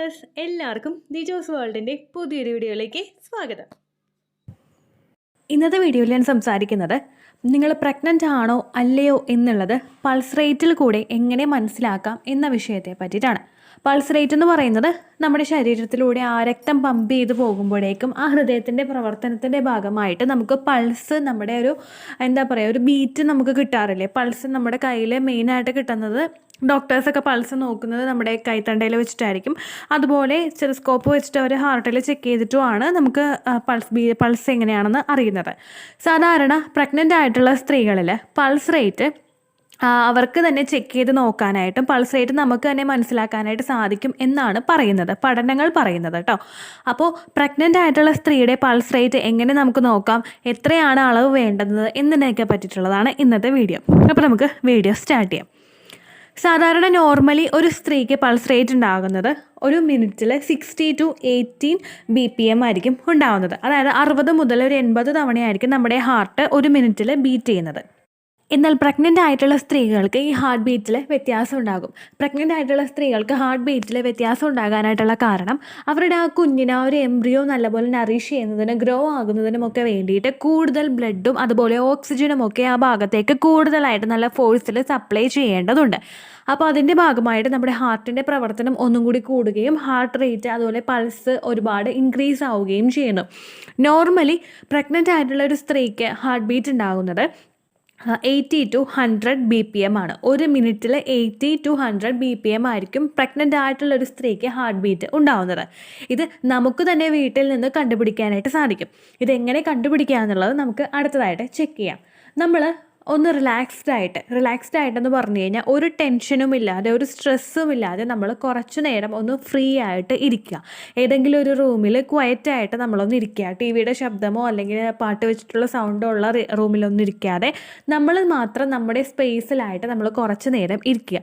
Dears, എല്ലാവർക്കും ദിജോസ് വേൾഡിൻ്റെ പുതിയൊരു വീഡിയോയിലേക്ക് സ്വാഗതം. ഇന്നത്തെ വീഡിയോയിൽ ഞാൻ സംസാരിക്കുന്നത് നിങ്ങൾ പ്രഗ്നൻ്റ് ആണോ അല്ലയോ എന്നുള്ളത് പൾസ് റേറ്റിൽ കൂടെ എങ്ങനെ മനസ്സിലാക്കാം എന്ന വിഷയത്തെ പറ്റിയിട്ടാണ്. പൾസ് റേറ്റ് എന്ന് പറയുന്നത് നമ്മുടെ ശരീരത്തിലൂടെ ആ രക്തം പമ്പ് ചെയ്ത് പോകുമ്പോഴേക്കും ആ ഹൃദയത്തിൻ്റെ പ്രവർത്തനത്തിൻ്റെ ഭാഗമായിട്ട് നമുക്ക് പൾസ്, നമ്മുടെ ഒരു ബീറ്റ് നമുക്ക് കിട്ടാറില്ലേ. പൾസ് നമ്മുടെ കയ്യിൽ മെയിനായിട്ട് കിട്ടുന്നത്, ഡോക്ടേഴ്സൊക്കെ പൾസ് നോക്കുന്നത് നമ്മുടെ കൈത്തണ്ടയിൽ വെച്ചിട്ടായിരിക്കും. അതുപോലെ സ്റ്റെതസ്കോപ്പ് വെച്ചിട്ട് അവർ ഹാർട്ടിൽ ചെക്ക് ചെയ്തിട്ടുമാണ് നമുക്ക് പൾസ് എങ്ങനെയാണെന്ന് അറിയുന്നത്. സാധാരണ പ്രഗ്നൻ്റ് ആയിട്ടുള്ള സ്ത്രീകളിൽ പൾസ് റേറ്റ് അവർക്ക് തന്നെ ചെക്ക് ചെയ്ത് നോക്കാനായിട്ടും പൾസ് റേറ്റ് നമുക്ക് തന്നെ മനസ്സിലാക്കാനായിട്ട് സാധിക്കും എന്നാണ് പഠനങ്ങൾ പറയുന്നത് കേട്ടോ. അപ്പോൾ പ്രഗ്നൻ്റ് ആയിട്ടുള്ള സ്ത്രീയുടെ പൾസ് റേറ്റ് എങ്ങനെ നമുക്ക് നോക്കാം, എത്രയാണ് അളവ് വേണ്ടത് എന്നതിനൊക്കെ പറ്റിയിട്ടുള്ളതാണ് ഇന്നത്തെ വീഡിയോ. അപ്പോൾ നമുക്ക് വീഡിയോ സ്റ്റാർട്ട് ചെയ്യാം. സാധാരണ നോർമലി ഒരു സ്ത്രീക്ക് പൾസ് റേറ്റ് ഉണ്ടാകുന്നത് ഒരു മിനിറ്റിൽ 60 to 18 BPM ആയിരിക്കും ഉണ്ടാകുന്നത്. അതായത് 60 മുതൽ ഒരു 80 തവണയായിരിക്കും നമ്മുടെ ഹാർട്ട് ഒരു മിനിറ്റിൽ ബീറ്റ് ചെയ്യുന്നത്. എന്നാൽ പ്രഗ്നൻ്റ് ആയിട്ടുള്ള സ്ത്രീകൾക്ക് ഈ ഹാർട്ട് ബീറ്റിൽ വ്യത്യാസം ഉണ്ടാകും. പ്രഗ്നൻ്റ് ആയിട്ടുള്ള സ്ത്രീകൾക്ക് ഹാർട്ട് ബീറ്റിൽ വ്യത്യാസം ഉണ്ടാകാനായിട്ടുള്ള കാരണം അവരുടെ ആ കുഞ്ഞിന്, ആ ഒരു എംബ്രിയോ നല്ലപോലെ നറിഷ് ചെയ്യുന്നതിന്, ഗ്രോ ആകുന്നതിനുമൊക്കെ വേണ്ടിയിട്ട് കൂടുതൽ ബ്ലഡും അതുപോലെ ഓക്സിജനും ഒക്കെ ആ ഭാഗത്തേക്ക് കൂടുതലായിട്ട് നല്ല ഫോഴ്സിൽ സപ്ലൈ ചെയ്യേണ്ടതുണ്ട്. അപ്പോൾ അതിൻ്റെ ഭാഗമായിട്ട് നമ്മുടെ ഹാർട്ടിൻ്റെ പ്രവർത്തനം ഒന്നും കൂടി കൂടുകയും ഹാർട്ട് റേറ്റ് അതുപോലെ പൾസ് ഒരുപാട് ഇൻക്രീസ് ആവുകയും ചെയ്യുന്നു. നോർമലി പ്രഗ്നൻ്റ് ആയിട്ടുള്ള ഒരു സ്ത്രീക്ക് ഹാർട്ട് ബീറ്റ് ഉണ്ടാകുന്നത് 80 to 100 BPM ആണ്. ഒരു മിനിറ്റിൽ 80 to 100 BPM ആയിരിക്കും പ്രഗ്നൻ്റ് ആയിട്ടുള്ള ഒരു സ്ത്രീക്ക് ഹാർട്ട് ബീറ്റ് ഉണ്ടാവുന്നത്. ഇത് നമുക്ക് തന്നെ വീട്ടിൽ നിന്ന് കണ്ടുപിടിക്കാനായിട്ട് സാധിക്കും. ഇതെങ്ങനെ കണ്ടുപിടിക്കുക എന്നുള്ളത് നമുക്ക് അടുത്തതായിട്ട് ചെക്ക് ചെയ്യാം. നമ്മൾ ഒന്ന് റിലാക്സ്ഡ് ആയിട്ടെന്ന് പറഞ്ഞു കഴിഞ്ഞാൽ ഒരു ടെൻഷനും ഇല്ലാതെ, ഒരു സ്ട്രെസ്സും ഇല്ലാതെ നമ്മൾ കുറച്ചു നേരം ഒന്ന് ഫ്രീ ആയിട്ട് ഇരിക്കുക. ഏതെങ്കിലും ഒരു റൂമിൽ ക്വയറ്റായിട്ട് നമ്മളൊന്ന് ഇരിക്കുക. ടി വിയുടെ ശബ്ദമോ അല്ലെങ്കിൽ പാട്ട് വെച്ചിട്ടുള്ള സൗണ്ടോ ഉള്ള റൂമിലൊന്നും ഇരിക്കാതെ നമ്മൾ മാത്രം നമ്മുടെ സ്പേസിലായിട്ട് നമ്മൾ കുറച്ച് നേരം ഇരിക്കുക.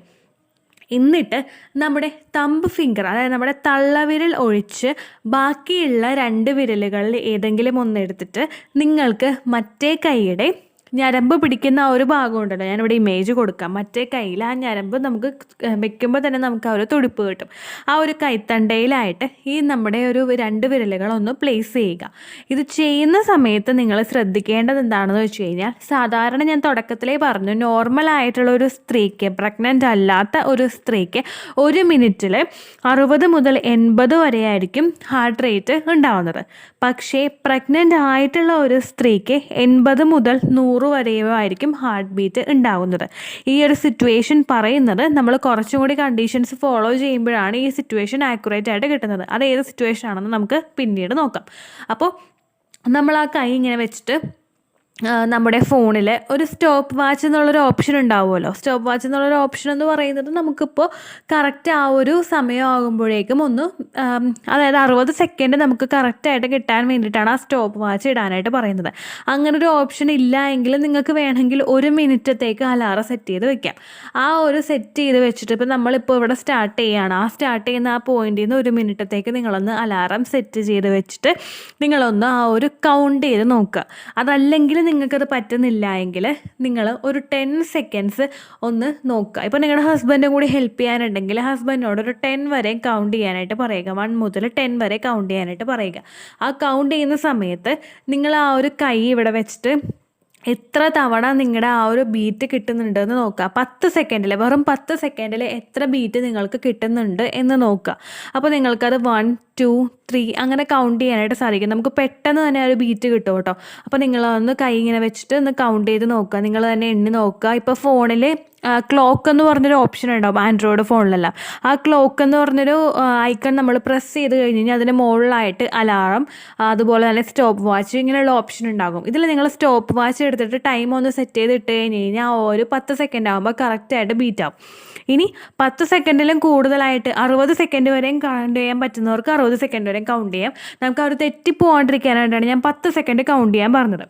എന്നിട്ട് നമ്മുടെ തമ്പ് ഫിംഗർ, അതായത് നമ്മുടെ തള്ളവിരൽ ഒഴിച്ച് ബാക്കിയുള്ള 2 വിരലുകളിൽ ഏതെങ്കിലും ഒന്നെടുത്തിട്ട് നിങ്ങൾക്ക് മറ്റേ കൈയുടെ ഞരമ്പ് പിടിക്കുന്ന ആ ഒരു ഭാഗം ഉണ്ടല്ലോ, ഞാനിവിടെ ഇമേജ് കൊടുക്കാം. മറ്റേ കയ്യിൽ ആ ഞരമ്പ് നമുക്ക് വെക്കുമ്പോൾ തന്നെ നമുക്ക് ആ ഒരു തുടിപ്പ് കിട്ടും. ആ ഒരു കൈത്തണ്ടയിലായിട്ട് ഈ നമ്മുടെ ഒരു 2 വിരലുകളൊന്ന് പ്ലേസ് ചെയ്യുക. ഇത് ചെയ്യുന്ന സമയത്ത് നിങ്ങൾ ശ്രദ്ധിക്കേണ്ടത് എന്താണെന്ന് വെച്ച് കഴിഞ്ഞാൽ, സാധാരണ ഞാൻ തുടക്കത്തിലേ പറഞ്ഞു, നോർമലായിട്ടുള്ള ഒരു സ്ത്രീക്ക്, പ്രഗ്നൻ്റ് അല്ലാത്ത ഒരു സ്ത്രീക്ക് ഒരു മിനിറ്റിൽ 60 മുതൽ 80 വരെ ആയിരിക്കും ഹാർട്ട് റേറ്റ് ഉണ്ടാവുന്നത്. പക്ഷേ പ്രഗ്നൻ്റ് ആയിട്ടുള്ള ഒരു സ്ത്രീക്ക് 80 മുതൽ 100 വരെയോ ആയിരിക്കും ഹാർട്ട് ബീറ്റ് ഉണ്ടാകുന്നത്. ഈ ഒരു സിറ്റുവേഷൻ പറയുന്നത് നമ്മൾ കുറച്ചും കൂടി കണ്ടീഷൻസ് ഫോളോ ചെയ്യുമ്പോഴാണ് ഈ സിറ്റുവേഷൻ ആക്യുറേറ്റ് ആയിട്ട് കിട്ടുന്നത്. അത് ഏത് സിറ്റുവേഷൻ ആണെന്ന് നമുക്ക് പിന്നീട് നോക്കാം. അപ്പോൾ നമ്മൾ ആ കൈ ഇങ്ങനെ വെച്ചിട്ട് നമ്മുടെ ഫോണിൽ ഒരു സ്റ്റോപ്പ് വാച്ച് എന്നുള്ളൊരു ഓപ്ഷൻ ഉണ്ടാവുമല്ലോ. സ്റ്റോപ്പ് വാച്ച് എന്നുള്ളൊരു ഓപ്ഷൻ എന്ന് പറയുന്നത് നമുക്കിപ്പോൾ കറക്റ്റ് ആ ഒരു സമയമാകുമ്പോഴേക്കും അതായത് 60 സെക്കൻഡ് നമുക്ക് കറക്റ്റായിട്ട് കിട്ടാൻ വേണ്ടിയിട്ടാണ് ആ സ്റ്റോപ്പ് വാച്ച് ഇടാനായിട്ട് പറയുന്നത്. അങ്ങനെ ഒരു ഓപ്ഷൻ ഇല്ല എങ്കിൽ നിങ്ങൾക്ക് വേണമെങ്കിൽ 1 മിനിറ്റത്തേക്ക് അലാറം സെറ്റ് ചെയ്ത് വെക്കാം. ആ ഒരു സെറ്റ് ചെയ്ത് വെച്ചിട്ട് ഇപ്പോൾ നമ്മളിപ്പോൾ ഇവിടെ സ്റ്റാർട്ട് ചെയ്യുകയാണ്. ആ സ്റ്റാർട്ട് ചെയ്യുന്ന ആ പോയിന്റിൽ നിന്ന് 1 മിനിറ്റത്തേക്ക് നിങ്ങളൊന്ന് അലാറം സെറ്റ് ചെയ്ത് വെച്ചിട്ട് നിങ്ങളൊന്ന് ആ ഒരു കൗണ്ട് ചെയ്ത് നോക്കുക. അതല്ലെങ്കിൽ നിങ്ങൾക്കത് പറ്റുന്നില്ല എങ്കിൽ നിങ്ങൾ ഒരു 10 സെക്കൻഡ്സ് ഒന്ന് നോക്കുക. ഇപ്പോൾ നിങ്ങളുടെ ഹസ്ബൻഡും കൂടി ഹെൽപ്പ് ചെയ്യാനുണ്ടെങ്കിൽ ഹസ്ബൻഡിനോട് ഒരു 10 വരെ കൗണ്ട് ചെയ്യാനായിട്ട് പറയുക. 1 മുതൽ 10 വരെ കൗണ്ട് ചെയ്യാനായിട്ട് പറയുക. ആ കൗണ്ട് ചെയ്യുന്ന സമയത്ത് നിങ്ങൾ ആ ഒരു കൈ ഇവിടെ വെച്ചിട്ട് എത്ര തവണ നിങ്ങളുടെ ആ ഒരു ബീറ്റ് കിട്ടുന്നുണ്ടെന്ന് നോക്കുക. 10 സെക്കൻഡിൽ, വെറും 10 സെക്കൻഡിൽ എത്ര ബീറ്റ് നിങ്ങൾക്ക് കിട്ടുന്നുണ്ട് എന്ന് നോക്കുക. അപ്പോൾ നിങ്ങൾക്കത് 1, 2, 3 അങ്ങനെ കൗണ്ട് ചെയ്യാനായിട്ട് സാധിക്കും. നമുക്ക് പെട്ടെന്ന് തന്നെ ഒരു ബീറ്റ് കിട്ടും കേട്ടോ. അപ്പോൾ നിങ്ങളൊന്ന് കൈ ഇങ്ങനെ വെച്ചിട്ട് ഒന്ന് കൗണ്ട് ചെയ്ത് നോക്കുക. നിങ്ങൾ തന്നെ എണ്ണി നോക്കുക. ഇപ്പോൾ ഫോണിൽ ക്ലോക്ക് എന്ന് പറഞ്ഞൊരു ഓപ്ഷൻ ഉണ്ടാവും ആൻഡ്രോയിഡ് ഫോണിലെല്ലാം. ആ ക്ലോക്ക് എന്ന് പറഞ്ഞൊരു ഐക്കൺ നമ്മൾ പ്രസ് ചെയ്ത് കഴിഞ്ഞ് കഴിഞ്ഞാൽ അതിന് മുകളിലായിട്ട് അലാറം, അതുപോലെ തന്നെ സ്റ്റോപ്പ് വാച്ച്, ഇങ്ങനെയുള്ള ഓപ്ഷൻ ഉണ്ടാകും. ഇതിൽ നിങ്ങൾ സ്റ്റോപ്പ് വാച്ച് എടുത്തിട്ട് ടൈം ഒന്ന് സെറ്റ് ചെയ്തിട്ട് കഴിഞ്ഞ് കഴിഞ്ഞാൽ ഒരു 10 സെക്കൻഡ് ആകുമ്പോൾ കറക്റ്റായിട്ട് ബീറ്റ് ആവും. ഇനി 10 സെക്കൻഡിലും കൂടുതലായിട്ട് 60 സെക്കൻഡ് വരെയും കൗണ്ട് ചെയ്യാൻ പറ്റുന്നവർക്ക് 60 സെക്കൻഡ് വരെയും കൗണ്ട് ചെയ്യാം. നമുക്ക് ആ ഒരു തെറ്റിപ്പോകാണ്ടിരിക്കാനായിട്ടാണ് ഞാൻ 10 സെക്കൻഡ് കൗണ്ട് ചെയ്യാൻ പറഞ്ഞത്.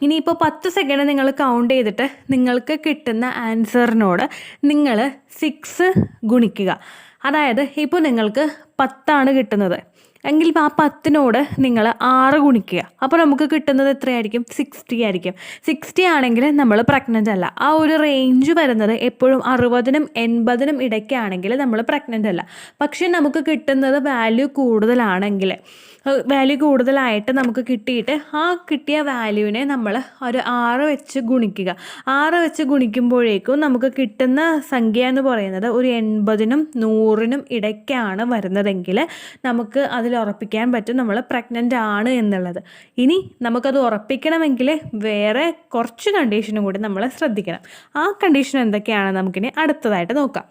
ഇനിയിപ്പോൾ 10 സെക്കൻഡ് നിങ്ങൾ കൗണ്ട് ചെയ്തിട്ട് നിങ്ങൾക്ക് കിട്ടുന്ന ആൻസറിനോട് നിങ്ങൾ 6 ഗുണിക്കുക. അതായത് ഇപ്പോൾ നിങ്ങൾക്ക് 10 കിട്ടുന്നത്. എങ്കിൽ ആ 10നോട് നിങ്ങൾ 6 ഗുണിക്കുക. അപ്പോൾ നമുക്ക് കിട്ടുന്നത് എത്രയായിരിക്കും? 60 ആയിരിക്കും. 60 ആണെങ്കിൽ നമ്മൾ പ്രഗ്നൻ്റ് അല്ല. ആ ഒരു റേഞ്ച് വരുന്നത് എപ്പോഴും 60നും 80നും ഇടയ്ക്കാണെങ്കിൽ നമ്മൾ പ്രഗ്നൻ്റ് അല്ല. പക്ഷേ നമുക്ക് കിട്ടുന്നത് വാല്യൂ കൂടുതലായിട്ട് നമുക്ക് കിട്ടിയിട്ട് ആ കിട്ടിയ വാല്യൂവിനെ നമ്മൾ ഒരു 6 വെച്ച് ഗുണിക്കുക. 6 വെച്ച് ഗുണിക്കുമ്പോഴേക്കും നമുക്ക് കിട്ടുന്ന സംഖ്യ എന്ന് പറയുന്നത് ഒരു 80നും 100നും ഇടയ്ക്കാണ് വരുന്നതെങ്കിൽ നമുക്ക് അതിൽ ഉറപ്പിക്കാൻ പറ്റും നമ്മൾ പ്രഗ്നൻ്റ് ആണ് എന്നുള്ളത്. ഇനി നമുക്കത് ഉറപ്പിക്കണമെങ്കിൽ വേറെ കുറച്ച് കണ്ടീഷനും കൂടി നമ്മൾ ശ്രദ്ധിക്കണം. ആ കണ്ടീഷൻ എന്തൊക്കെയാണ് നമുക്കിനി അടുത്തതായിട്ട് നോക്കാം.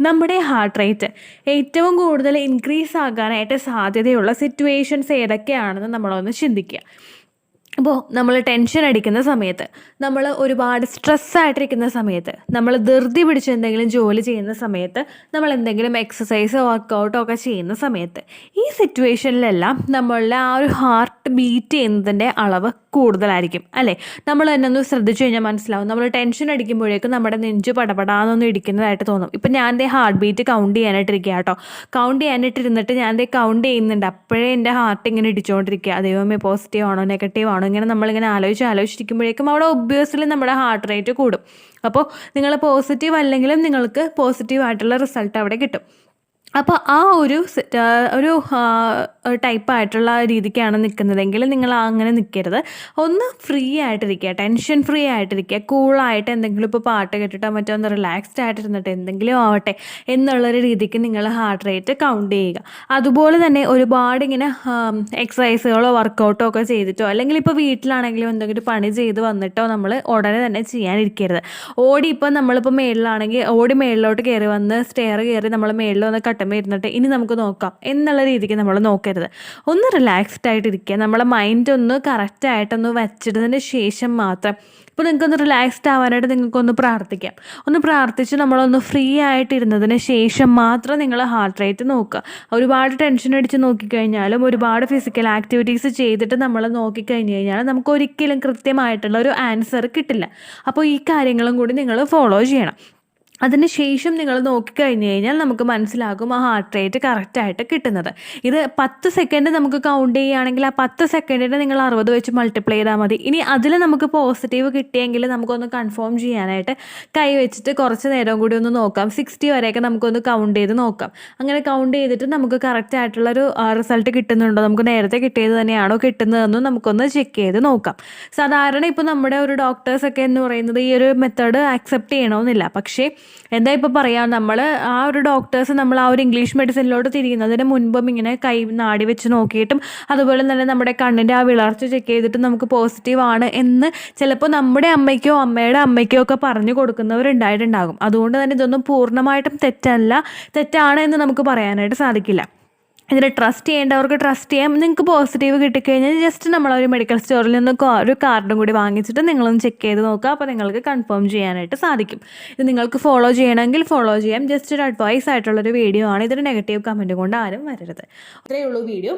നമ്മുടെ ഹാർട്ട് റേറ്റ് ഏറ്റവും കൂടുതൽ ഇൻക്രീസ് ആകാനായിട്ട് സാധ്യതയുള്ള സിറ്റുവേഷൻസ് ഏതൊക്കെയാണെന്ന് നമ്മളൊന്ന് ചിന്തിക്കുക. അപ്പോൾ നമ്മൾ ടെൻഷൻ അടിക്കുന്ന സമയത്ത്, നമ്മൾ ഒരുപാട് സ്ട്രെസ്സായിട്ടിരിക്കുന്ന സമയത്ത്, നമ്മൾ ധൃതി പിടിച്ച് എന്തെങ്കിലും ജോലി ചെയ്യുന്ന സമയത്ത്, നമ്മൾ എന്തെങ്കിലും എക്സസൈസോ വർക്കൗട്ടോ ഒക്കെ ചെയ്യുന്ന സമയത്ത്, ഈ സിറ്റുവേഷനിലെല്ലാം നമ്മളുടെ ആ ഒരു ഹാർട്ട് ബീറ്റ് ചെയ്യുന്നതിൻ്റെ അളവ് കൂടുതലായിരിക്കും അല്ലേ? നമ്മൾ തന്നെ ഒന്ന് ശ്രദ്ധിച്ചു കഴിഞ്ഞാൽ മനസ്സിലാവും. നമ്മൾ ടെൻഷൻ അടിക്കുമ്പോഴേക്കും നമ്മുടെ നെഞ്ച് പടപടാന്നൊന്നും ഇടിക്കുന്നതായിട്ട് തോന്നും. ഇപ്പം ഞാൻ എൻ്റെ ഹാർട്ട് ബീറ്റ് കൗണ്ട് ചെയ്യാനായിട്ടിരിക്കുക കേട്ടോ. കൗണ്ട് ചെയ്യാനായിട്ടിരുന്നിട്ട് ഞാൻ കൗണ്ട് ചെയ്യുന്നുണ്ട്. അപ്പോഴേ എൻ്റെ ഹാർട്ട് ഇങ്ങനെ ഇടിച്ചുകൊണ്ടിരിക്കുക. ദൈവമേ, പോസിറ്റീവ് ആണോ നെഗറ്റീവ് ആണോ ഇങ്ങനെ നമ്മളിങ്ങനെ ആലോചിച്ചിരിക്കുമ്പോഴേക്കും അവിടെ ഒബ്വിയസ്ലി നമ്മുടെ ഹാർട്ട് റേറ്റ് കൂടും. അപ്പോൾ നിങ്ങൾ പോസിറ്റീവ് അല്ലെങ്കിലും നിങ്ങൾക്ക് പോസിറ്റീവായിട്ടുള്ള റിസൾട്ട് അവിടെ കിട്ടും. അപ്പോൾ ആ ഒരു ടൈപ്പായിട്ടുള്ള രീതിക്കാണ് നിൽക്കുന്നതെങ്കിൽ നിങ്ങൾ അങ്ങനെ നിൽക്കരുത്. ഒന്ന് ഫ്രീ ആയിട്ടിരിക്കുക, ടെൻഷൻ ഫ്രീ ആയിട്ടിരിക്കുക, കൂളായിട്ട് എന്തെങ്കിലും ഇപ്പോൾ പാട്ട് കേട്ടിട്ടോ മറ്റോ ഒന്ന് റിലാക്സ്ഡ് ആയിട്ടിരുന്നിട്ട് എന്തെങ്കിലും ആവട്ടെ എന്നുള്ളൊരു രീതിക്ക് നിങ്ങൾ ഹാർട്ട് റേറ്റ് കൗണ്ട് ചെയ്യുക. അതുപോലെ തന്നെ ഒരുപാട് ഇങ്ങനെ എക്സസൈസുകളോ വർക്കൗട്ടോ ഒക്കെ ചെയ്തിട്ടോ അല്ലെങ്കിൽ ഇപ്പോൾ വീട്ടിലാണെങ്കിലും എന്തെങ്കിലും പണി ചെയ്ത് വന്നിട്ടോ നമ്മൾ ഉടനെ തന്നെ ചെയ്യാനിരിക്കരുത്. ഇപ്പം നമ്മളിപ്പോൾ മേളിലാണെങ്കിൽ മേളിലോട്ട് കയറി വന്ന് സ്റ്റെയർ കയറി നമ്മൾ മേളിൽ വന്ന് കട്ടമേ ഇരുന്നിട്ട് ഇനി നമുക്ക് നോക്കാം എന്നുള്ള രീതിക്ക് നമ്മൾ നോക്കരുത്. ഒന്ന് റിലാക്സ്ഡ് ആയിട്ടിരിക്കുക. നമ്മളെ മൈൻഡ് ഒന്ന് കറക്റ്റായിട്ടൊന്ന് വെച്ചിട്ടതിന് ശേഷം മാത്രം, ഇപ്പോൾ നിങ്ങൾക്കൊന്ന് റിലാക്സ്ഡ് ആവാനായിട്ട് നിങ്ങൾക്കൊന്ന് പ്രാർത്ഥിക്കാം. ഒന്ന് പ്രാർത്ഥിച്ച് നമ്മളൊന്ന് ഫ്രീ ആയിട്ടിരുന്നതിന് ശേഷം മാത്രം നിങ്ങൾ ഹാർട്ട് റേറ്റ് നോക്കുക. ഒരുപാട് ടെൻഷൻ അടിച്ച് നോക്കിക്കഴിഞ്ഞാലും ഒരുപാട് ഫിസിക്കൽ ആക്ടിവിറ്റീസ് ചെയ്തിട്ട് നമ്മൾ നോക്കിക്കഴിഞ്ഞ് കഴിഞ്ഞാൽ നമുക്ക് ഒരിക്കലും കൃത്യമായിട്ടുള്ള ഒരു ആൻസർ കിട്ടില്ല. അപ്പോൾ ഈ കാര്യങ്ങളും കൂടി നിങ്ങൾ ഫോളോ ചെയ്യണം. അതിന് ശേഷം നിങ്ങൾ നോക്കിക്കഴിഞ്ഞ് കഴിഞ്ഞാൽ നമുക്ക് മനസ്സിലാകും ആ ഹാർട്ട് റേറ്റ് കറക്റ്റായിട്ട് കിട്ടുന്നത്. ഇത് 10 സെക്കൻഡ് നമുക്ക് കൗണ്ട് ചെയ്യുകയാണെങ്കിൽ ആ 10 സെക്കൻഡിന് നിങ്ങൾ 60 വെച്ച് മൾട്ടിപ്ലൈ ചെയ്താൽ മതി. ഇനി അതിൽ നമുക്ക് പോസിറ്റീവ് കിട്ടിയെങ്കിൽ നമുക്കൊന്ന് കൺഫേം ചെയ്യാനായിട്ട് കൈ വെച്ചിട്ട് കുറച്ച് നേരം കൂടി ഒന്ന് നോക്കാം. 60 വരെയൊക്കെ നമുക്കൊന്ന് കൗണ്ട് ചെയ്ത് നോക്കാം. അങ്ങനെ കൗണ്ട് ചെയ്തിട്ട് നമുക്ക് കറക്റ്റായിട്ടുള്ളൊരു റിസൾട്ട് കിട്ടുന്നുണ്ടോ, നമുക്ക് നേരത്തെ കിട്ടിയത് തന്നെയാണോ കിട്ടുന്നതെന്നും നമുക്കൊന്ന് ചെക്ക് ചെയ്ത് നോക്കാം. സാധാരണ ഇപ്പോൾ നമ്മുടെ ഒരു ഡോക്ടേഴ്സൊക്കെ എന്ന് പറയുന്നത് ഈ ഒരു മെത്തേഡ് ആക്സെപ്റ്റ് ചെയ്യണമെന്നില്ല. പക്ഷേ എന്താ ഇപ്പോൾ പറയാം, നമ്മൾ ആ ഒരു ഡോക്ടേഴ്സ് നമ്മൾ ആ ഒരു ഇംഗ്ലീഷ് മെഡിസിനിലോട്ട് തിരിയുന്നതിന് മുൻപും ഇങ്ങനെ കൈ നാടി വെച്ച് നോക്കിയിട്ടും അതുപോലെ തന്നെ നമ്മുടെ കണ്ണിൻ്റെ ആ വിളർച്ച ചെക്ക് ചെയ്തിട്ട് നമുക്ക് പോസിറ്റീവ് ആണ് എന്ന് ചിലപ്പോൾ നമ്മുടെ അമ്മയ്ക്കോ അമ്മയുടെ അമ്മയ്ക്കോ ഒക്കെ പറഞ്ഞു കൊടുക്കുന്നവരുണ്ടായിട്ടുണ്ടാകും. അതുകൊണ്ട് തന്നെ ഇതൊന്നും പൂർണ്ണമായിട്ടും തെറ്റാണ് എന്ന് നമുക്ക് പറയാനായിട്ട് സാധിക്കില്ല. ഇതിൽ ട്രസ്റ്റ് ചെയ്യേണ്ടവർക്ക് ട്രസ്റ്റ് ചെയ്യാം. നിങ്ങൾക്ക് പോസിറ്റീവ് കിട്ടിക്കഴിഞ്ഞാൽ ജസ്റ്റ് നമ്മളൊരു മെഡിക്കൽ സ്റ്റോറിൽ നിന്ന് ഒരു കാർഡും കൂടി വാങ്ങിച്ചിട്ട് നിങ്ങളൊന്ന് ചെക്ക് ചെയ്ത് നോക്കുക. അപ്പോൾ നിങ്ങൾക്ക് കൺഫേം ചെയ്യാനായിട്ട് സാധിക്കും. ഇത് നിങ്ങൾക്ക് ഫോളോ ചെയ്യണമെങ്കിൽ ഫോളോ ചെയ്യാം. ജസ്റ്റ് ഒരു അഡ്വൈസ് ആയിട്ടുള്ളൊരു വീഡിയോ ആണ്. ഇതൊരു നെഗറ്റീവ് കമൻറ്റ് കൊണ്ട് ആരും വരരുത്. അത്രയേ ഉള്ളൂ വീഡിയോ.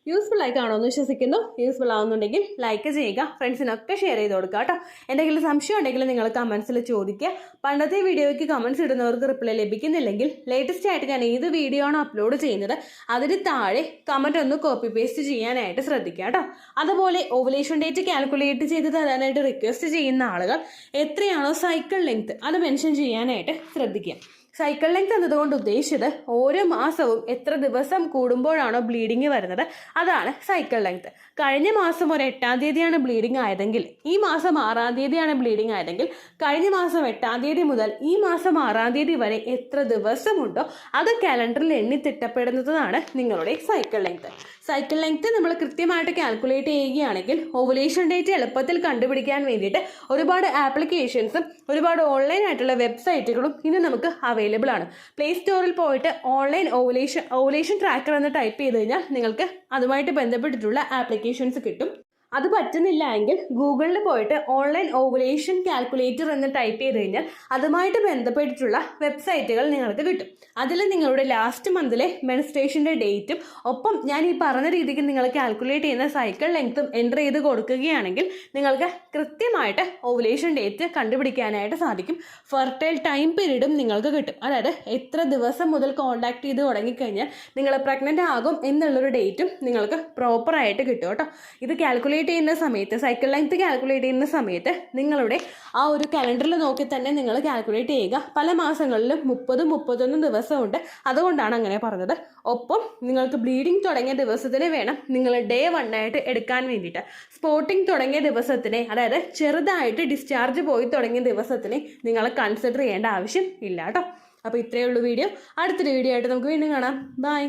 യൂസ്ഫുൾ ആയി കാണുമെന്ന് വിശ്വസിക്കുന്നു. യൂസ്ഫുൾ ആവുന്നുണ്ടെങ്കിൽ ലൈക്ക് ചെയ്യുക, ഫ്രണ്ട്സിനൊക്കെ ഷെയർ ചെയ്ത് കൊടുക്കുക കേട്ടോ. എന്തെങ്കിലും സംശയം ഉണ്ടെങ്കിൽ നിങ്ങൾ കമൻസിൽ ചോദിക്കുക. പണ്ടത്തെ വീഡിയോയ്ക്ക് കമൻസ് ഇടുന്നവർക്ക് റിപ്ലൈ ലഭിക്കുന്നില്ലെങ്കിൽ ലേറ്റസ്റ്റ് ആയിട്ട് ഞാൻ ഏത് വീഡിയോ ആണോ അപ്ലോഡ് ചെയ്യുന്നത് അതിന് താഴെ കമൻറ്റ് ഒന്ന് കോപ്പി പേസ്റ്റ് ചെയ്യാനായിട്ട് ശ്രദ്ധിക്കുക കേട്ടോ. അതുപോലെ ഓവുലേഷൻ ഡേറ്റ് കാൽക്കുലേറ്റ് ചെയ്ത് തരാനായിട്ട് റിക്വസ്റ്റ് ചെയ്യുന്ന ആളുകൾ എത്രയാണോ സൈക്കിൾ ലെങ്ത് അത് മെൻഷൻ ചെയ്യാനായിട്ട് ശ്രദ്ധിക്കുക. സൈക്കിൾ ലെങ്ത് എന്നതുകൊണ്ട് ഉദ്ദേശിച്ചത് ഓരോ മാസവും എത്ര ദിവസം കൂടുമ്പോഴാണോ ബ്ലീഡിങ് വരുന്നത് അതാണ് സൈക്കിൾ ലെങ്ത്. കഴിഞ്ഞ മാസം ഒരു 8-ാം തീയതിയാണ് ബ്ലീഡിങ് ആയതെങ്കിൽ ഈ മാസം 6-ാം തീയതിയാണ് ബ്ലീഡിങ് ആയതെങ്കിൽ കഴിഞ്ഞ മാസം 8-ാം തീയതി മുതൽ ഈ മാസം 6-ാം തീയതി വരെ എത്ര ദിവസമുണ്ടോ അത് കാലണ്ടറിൽ എണ്ണി തിട്ടപ്പെടുന്നതാണ് നിങ്ങളുടെ സൈക്കിൾ ലെങ്ത്. സൈക്കിൾ ലെങ്ത് നമ്മൾ കൃത്യമായിട്ട് കാൽക്കുലേറ്റ് ചെയ്യുകയാണെങ്കിൽ ഓവുലേഷൻ ഡേറ്റ് എളുപ്പത്തിൽ കണ്ടുപിടിക്കാൻ വേണ്ടിയിട്ട് ഒരുപാട് ആപ്ലിക്കേഷൻസും ഒരുപാട് ഓൺലൈൻ ആയിട്ടുള്ള വെബ്സൈറ്റുകളും ഇന്ന് നമുക്ക് അവൈലബിൾ ആണ്. പ്ലേ സ്റ്റോറിൽ പോയിട്ട് ഓൺലൈൻ ഓവുലേഷൻ ട്രാക്കർ എന്ന് ടൈപ്പ് ചെയ്ത് കഴിഞ്ഞാൽ നിങ്ങൾക്ക് അതുമായിട്ട് ബന്ധപ്പെട്ടിട്ടുള്ള ആപ്ലിക്കേഷൻസ് കിട്ടും. അത് പറ്റുന്നില്ല എങ്കിൽ ഗൂഗിളിൽ പോയിട്ട് ഓൺലൈൻ ഓവുലേഷൻ കാൽക്കുലേറ്റർ എന്ന് ടൈപ്പ് ചെയ്ത് കഴിഞ്ഞാൽ അതുമായിട്ട് ബന്ധപ്പെട്ടിട്ടുള്ള വെബ്സൈറ്റുകൾ നിങ്ങൾക്ക് കിട്ടും. അതിൽ നിങ്ങളുടെ ലാസ്റ്റ് മന്തിലെ മെൻസ്ട്രേഷൻ്റെ ഡേറ്റും ഒപ്പം ഞാൻ ഈ പറഞ്ഞ രീതിക്ക് നിങ്ങൾ കാൽക്കുലേറ്റ് ചെയ്യുന്ന സൈക്കിൾ ലെങ്ത്തും എൻ്റർ ചെയ്ത് കൊടുക്കുകയാണെങ്കിൽ നിങ്ങൾക്ക് കൃത്യമായിട്ട് ഓവുലേഷൻ ഡേറ്റ് കണ്ടുപിടിക്കാനായിട്ട് സാധിക്കും. ഫെർട്ടൈൽ ടൈം പീരീഡും നിങ്ങൾക്ക് കിട്ടും. അതായത് എത്ര ദിവസം മുതൽ കോൺടാക്ട് ചെയ്ത് തുടങ്ങിക്കഴിഞ്ഞാൽ നിങ്ങൾ പ്രഗ്നൻ്റ് ആകും എന്നുള്ളൊരു ഡേറ്റും നിങ്ങൾക്ക് പ്രോപ്പറായിട്ട് കിട്ടും കേട്ടോ. ഇത് കാൽക്കുലേറ്റ് ചെയ്യുന്ന സമയത്ത്, സൈക്കിൾ ലെങ്ത് കാൽക്കുലേറ്റ് ചെയ്യുന്ന സമയത്ത് നിങ്ങളുടെ ആ ഒരു കലണ്ടറിൽ നോക്കി തന്നെ നിങ്ങൾ കാൽക്കുലേറ്റ് ചെയ്യുക. പല മാസങ്ങളിലും 30-31 ദിവസമുണ്ട്, അതുകൊണ്ടാണ് അങ്ങനെ പറഞ്ഞത്. ഒപ്പം നിങ്ങൾക്ക് ബ്ലീഡിങ് തുടങ്ങിയ ദിവസത്തിന് വേണം നിങ്ങൾ ഡേ 1 ആയിട്ട് എടുക്കാൻ വേണ്ടിയിട്ട്. സ്പോട്ടിങ് തുടങ്ങിയ ദിവസത്തിനെ, അതായത് ചെറുതായിട്ട് ഡിസ്ചാർജ് പോയി തുടങ്ങിയ ദിവസത്തിനെ നിങ്ങൾ കൺസിഡർ ചെയ്യേണ്ട ആവശ്യം ഇല്ല കേട്ടോ. അപ്പോൾ ഇത്രയേ ഉള്ളൂ വീഡിയോ. അടുത്തൊരു വീഡിയോ ആയിട്ട് നമുക്ക് വീണ്ടും കാണാം. ബൈ.